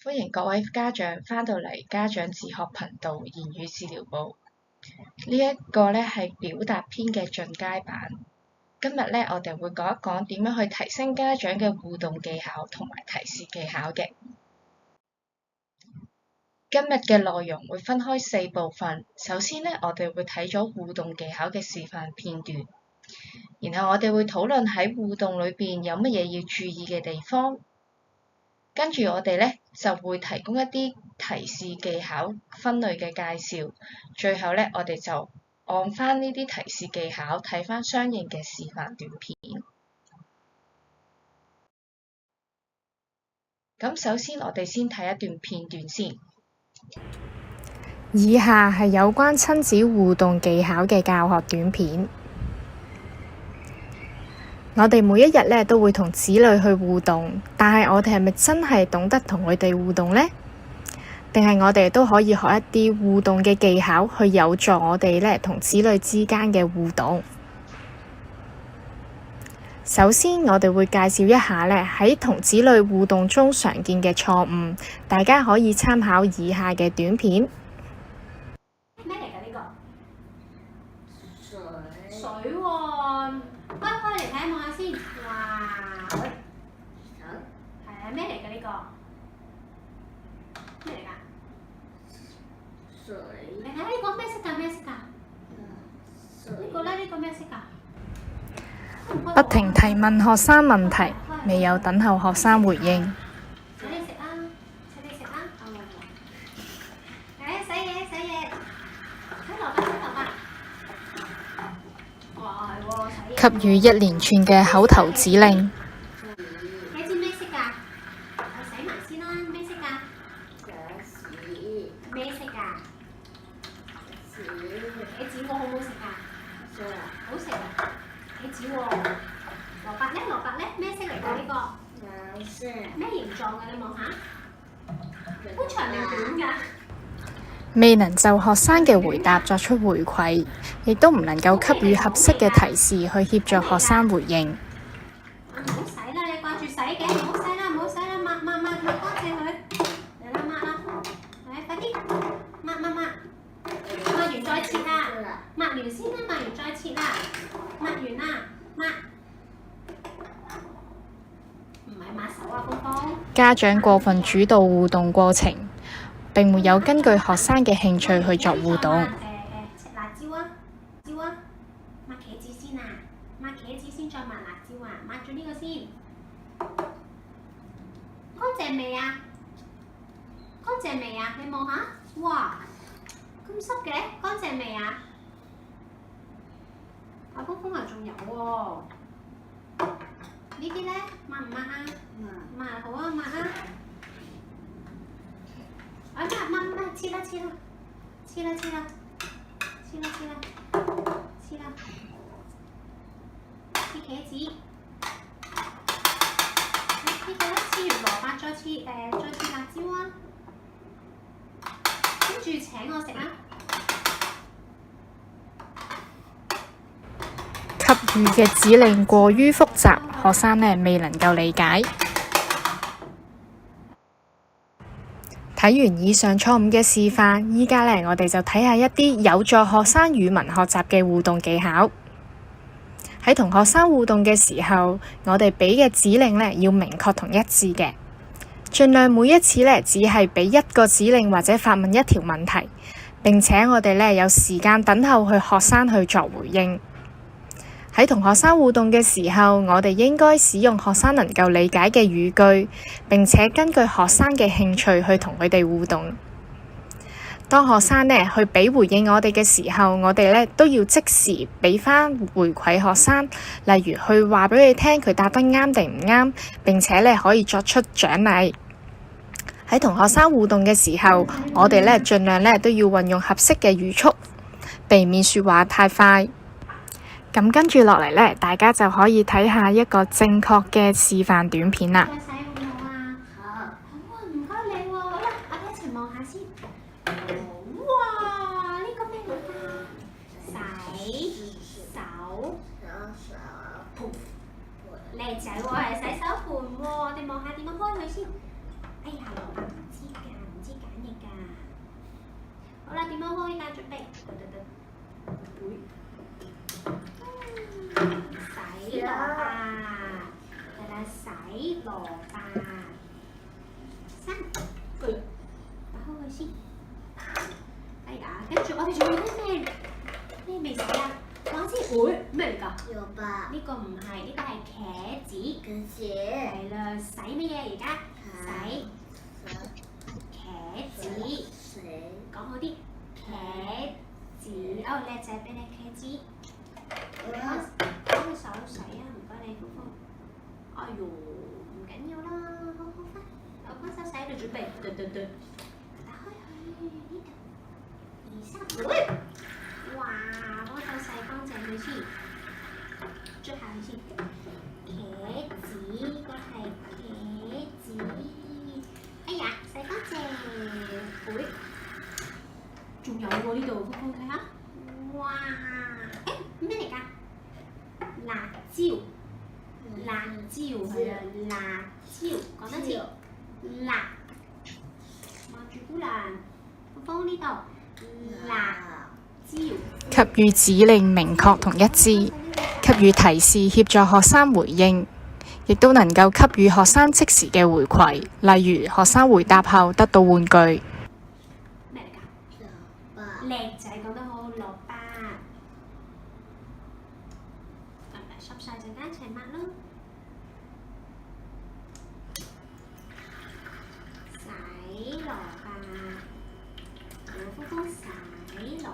歡迎各位家長返到嚟家長自學頻道言語治療部。呢一個咧係表達篇嘅進階版。今日咧我哋會講一講點樣去提升家長嘅互動技巧同埋提示技巧嘅。今日嘅內容會分開4部分。首先咧，我哋會睇咗互動技巧嘅示範片段，然後我哋會討論喺互動裏邊有乜嘢要注意嘅地方。跟住我哋咧就會提供一啲提示技巧分類嘅介紹。最後咧，我哋就按翻呢啲提示技巧睇翻相應嘅示範短片。咁首先我哋先睇一段片段先。以下係有關親子互動技巧嘅教學短片。我哋每一日咧都會同子女去互動，但係我哋係咪真係懂得同佢哋互動呢？定係我哋都可以學一啲互動嘅技巧，去有助我哋咧同子女之間嘅互動。首先，我哋會介紹一下咧喺同子女互動中常見嘅錯誤，大家可以參考以下嘅短片。咩嚟㗎呢個？水喎，開嚟睇下望下先。哇！係啊，咩嚟㗎呢個？咩嚟㗎？你睇下呢個咩色㗎？咩色㗎？呢個咧？呢個咩色㗎？不停提問學生問題，未有等候學生回應。請你食啊！請你食啊！洗嘢！洗蘿蔔！哇，係喎，洗嘢。給予一連串嘅口頭指令。你知咩色㗎？我洗埋先啦，咩色㗎？咩色㗎？茄子我好唔好食㗎？好食啊！茄子喎，蘿蔔咧？咩色嚟㗎呢個？咩形狀㗎？你望下，好長定短㗎？未能就學生嘅回答作出回饋，亦都唔能夠給予合適嘅提示去協助學生回應。唔好洗啦！你掛住洗嘅，唔好洗啦！抹乾淨佢。嚟啦，抹啦！嚟，快啲！抹完再切啦！抹完先啦，抹完再切啦！抹完啦，抹。唔係抹手啊，峰峰。家長過分主導互動過程，並沒有根據學生嘅興趣去作互動。切辣椒啊！抹茄子先啊！抹茄子先，再抹辣椒啊！抹咗呢個先。乾淨未啊？你望下，哇，咁濕嘅，乾淨未啊？阿峰峰啊，仲有喎。呢啲咧，抹唔抹啊？抹好啊，抹啊！抹，切啦！切茄子。呢個咧，切完蘿蔔再切辣椒啊！跟住請我食啊！給予嘅指令過於複雜，學生未能夠理解。睇完以上錯誤嘅示範，依家我哋就睇下一啲有助學生語文學習嘅互動技巧。喺同學生互動嘅時候，我哋俾嘅指令要明確同一致嘅，盡量每一次只係俾一個指令或者發問一條問題，並且我哋有時間等候去學生去作回應。喺同學生互動嘅時候，我哋應該使用學生能夠理解嘅語句，並且根據學生嘅興趣去同佢哋互動。當學生去俾回應我哋嘅時候，我哋都要即時俾返回饋學生，例如去話俾佢聽佢答得啱定唔啱，並且可以作出獎勵。喺同學生互動嘅時候，我哋盡量都要運用合適嘅語速，避免說話太快。咁跟住落嚟大家就可以睇下一個正確嘅示範短片啦。再洗好唔好啊？好啊，唔該你喎。好啦，我哋一齊望下先。哇！呢個咩嚟㗎？洗手。叻仔喎，係洗手盤喎。我哋望下點樣開佢先。哎呀，蘿蔔唔知洗蘿蔔，係啦，洗蘿蔔。3個月，打開佢先。哎呀，跟住我哋仲有啲咩未洗啊？講先，會咩嚟㗎？蘿蔔。呢個唔係，呢個係茄子。跟住係啦，洗乜嘢而家？洗茄子。講好啲，茄子。哦，叻仔俾你茄子。幫個手洗啊！唔該你，夫婦。哎呦，唔緊要啦，好好快。我幫手洗到準備，對。打開佢呢度，2、3，哇！幫手洗乾淨佢先，捽下佢先。茄子，呢個係茄子。哎呀，洗乾淨。會。仲有喎呢度，夫婦睇下。哇！誒咩嚟㗎？辣椒。辣椒係啊，辣椒講多次，辣。望住姑娘，放呢度，辣椒。給予指令明確同一致，給予提示協助學生回應，亦都能夠給予學生即時嘅回饋，例如學生回答後得到玩具。咩嚟㗎？叻仔講得好，蘿蔔。濕晒陣間一齊抹咯。洗蘿蔔，老夫婦洗蘿蔔。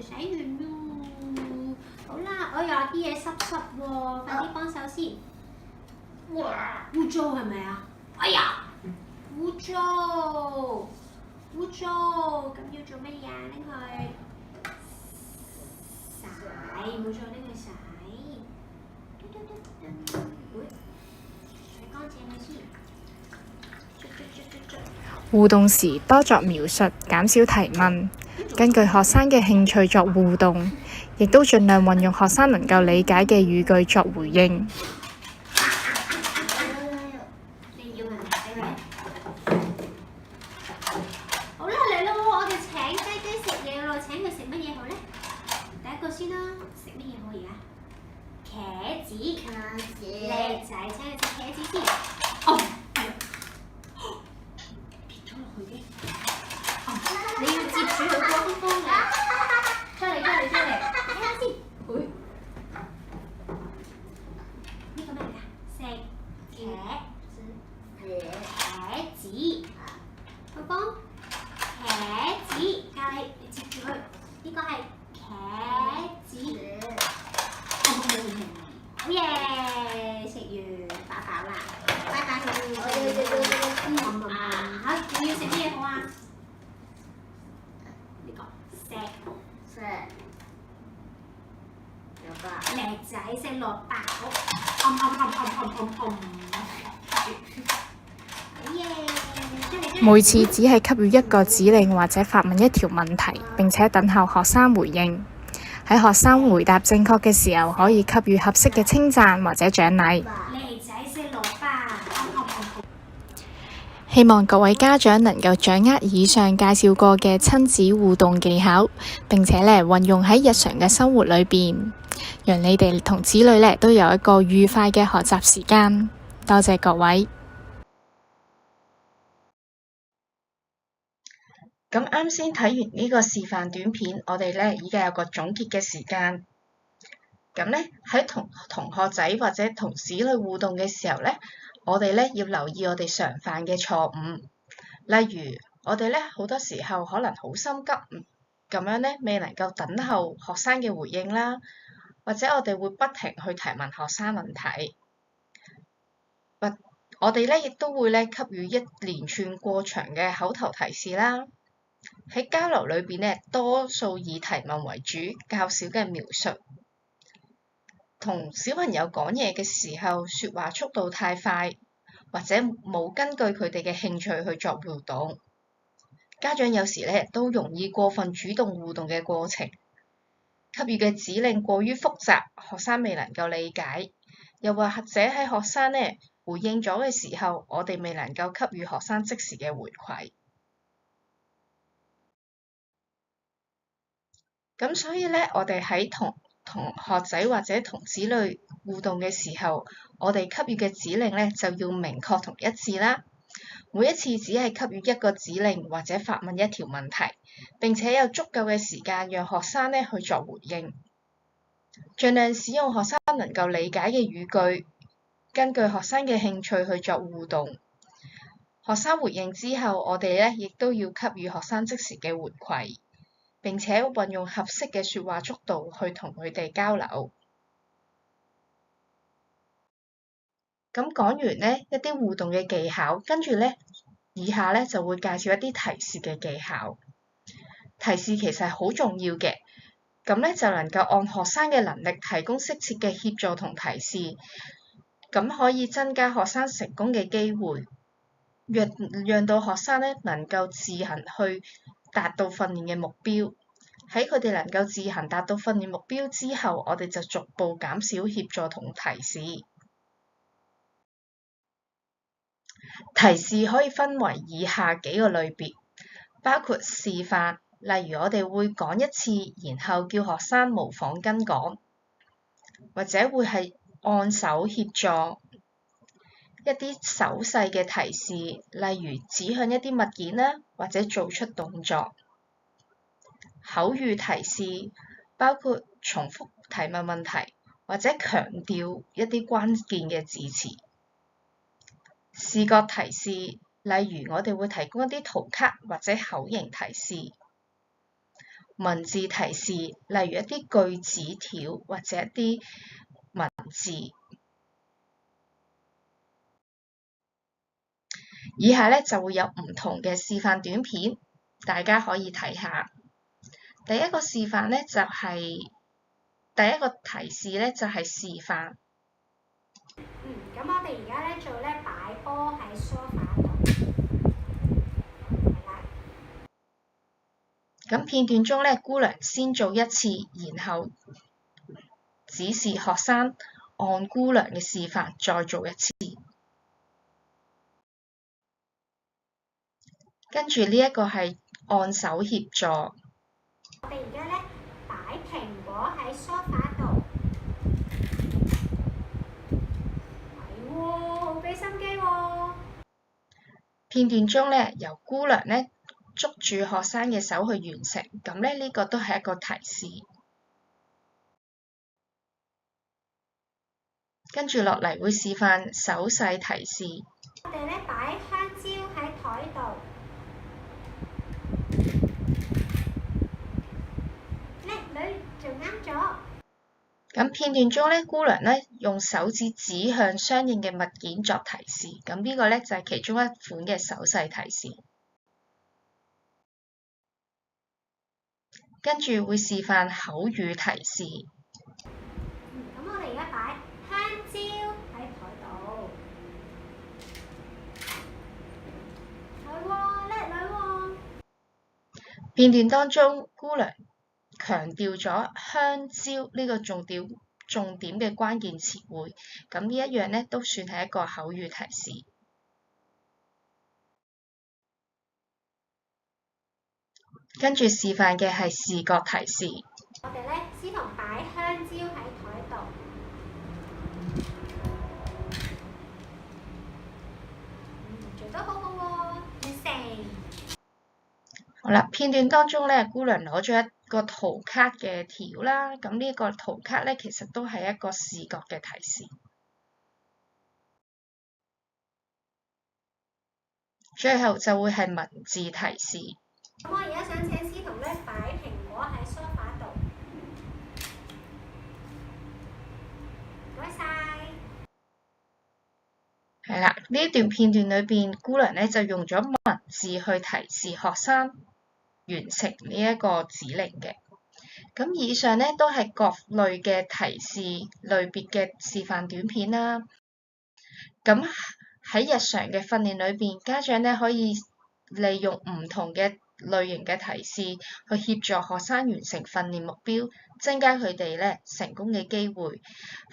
洗完咯。好啦，我有啲嘢濕喎，快啲幫手先。哇！污糟係咪啊？哎呀！污糟，咁要做乜嘢啊？拎佢洗，冇錯，拎佢洗。洗乾淨佢先。互動時多作描述，減少提問，根據學生嘅興趣作互動，亦都盡量運用學生能夠理解嘅語句作回應。你要人睇佢？好啦，嚟咯！我哋請雞雞食嘢咯，請佢食乜嘢好咧？第一個先啦，食乜嘢好而家？茄子。叻仔，請佢食茄子先。哦，跌咗落去嘅。哦，你要接住佢個方嘅。出嚟，睇下先。呢個咩嚟㗎？食茄子。老公，茄子，教你接住佢。呢個係茄子。好嘢！食完飽飽啦，拜拜佢。好，你要食咩好啊？呢個食叻仔食蘿蔔好，好耶！每次只係給予一個指令或者發問一條問題，並且等候學生回應。喺學生回答正確嘅時候，可以給予合適嘅稱讚或者獎勵。叻仔食蘿蔔，希望各位家長能夠掌握以上介紹過嘅親子互動技巧，並且運用喺日常嘅生活裏邊，讓你哋同子女都有一個愉快嘅學習時間。多謝各位。咁啱先睇完呢個示範短片，我哋已經有個總結嘅時間。咁喺同學仔或者同子女互動嘅時候我哋要留意我哋常犯嘅錯誤，例如我哋好多時候可能好心急，咁樣未能夠等候學生嘅回應啦，或者我哋會不停去提問學生問題。我哋亦都會給予一連串過長嘅口頭提示啦。喺交流裏邊多數以提問為主，較少嘅描述。同小朋友講嘢嘅時候，說話速度太快，或者冇根據佢哋嘅興趣去作互動。家長有時都容易過分主動互動嘅過程，給予嘅指令過於複雜，學生未能夠理解，又或者喺學生回應咗嘅時候，我哋未能夠給予學生即時嘅回饋。咁所以咧，我哋喺同學仔或者同子女互動嘅時候，我哋給予嘅指令咧就要明確同一致啦。每一次只係給予一個指令或者發問一條問題，並且有足夠嘅時間讓學生咧去作回應。盡量使用學生能夠理解嘅語句，根據學生嘅興趣去作互動。學生回應之後，我哋咧亦都要給予學生即時嘅回饋，並且運用合適嘅説話速度去同佢哋交流。咁講完呢一啲互動嘅技巧，跟住咧以下咧就會介紹一啲提示嘅技巧。提示其實係好重要嘅。咁咧就能夠按學生嘅能力提供適切嘅協助同提示，咁可以增加學生成功嘅機會，讓到學生咧能夠自行去達到訓練嘅目標。喺佢哋能夠自行達到訓練目標之後，我哋就逐步減少協助同提示。提示可以分為以下幾個類別，包括示範。例如我哋會講一次，然後叫學生模仿跟講，或者會係按手協助。一啲手勢嘅提示，例如指向一啲物件啦，或者做出動作。口語提示包括重複提問問題，或者強調一啲關鍵嘅字詞。視覺提示，例如我哋會提供一啲圖卡或者口型提示。文字提示，例如一啲句子條或者一啲文字。以下咧就會有唔同嘅示範短片，大家可以睇下。第一個示範咧就係、第一個提示咧就係示範。咁我哋而家咧做咧擺波喺梳化度。咁片段中咧，姑娘先做一次，然後指示學生按姑娘嘅示範再做一次。跟住呢一個係按手協助。我哋而家咧擺蘋果喺梳化度，係喎，好俾心機喎。片段中咧，由姑娘咧捉住學生嘅手去完成，咁咧呢個都係一個提示。跟住落嚟會示範手勢提示。我哋咧擺香蕉喺台度，叻女做啱咗。咁片段中咧，姑娘咧用手指指向相應嘅物件作提示，咁呢個咧就係其中一款嘅手勢提示。跟住會示範口語提示。咁我哋而家擺香蕉喺台度，係喎，叻女喎。片段當中，姑娘強調咗香蕉呢個重點嘅關鍵詞彙，咁呢一樣咧都算係一個口語提示。跟住示範嘅係視覺提示。我哋咧先同擺香蕉喺台度，做得好好喎，完成。好啦，片段當中咧，姑娘攞咗一個圖卡嘅條啦，咁呢個圖卡咧其實都係一個視覺嘅提示。最後就會係文字提示。咁我而家想請司徒咧擺蘋果喺梳化度，唔該晒。係啦，呢一段片段裏邊，姑娘咧就用咗文字去提示學生完成呢一個指令嘅。咁以上咧都係各類嘅提示類別嘅示範短片啦。咁喺日常嘅訓練裏邊，家長咧可以利用唔同嘅類型嘅提示去協助學生完成訓練目標，增加佢哋咧成功嘅機會。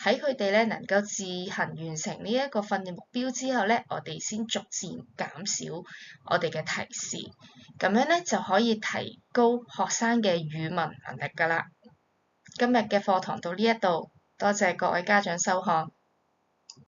喺佢哋咧能夠自行完成呢一個訓練目標之後咧，我哋先逐漸減少我哋嘅提示，咁樣咧就可以提高學生嘅語文能力㗎啦。今日嘅課堂到呢一度，多謝各位家長收看。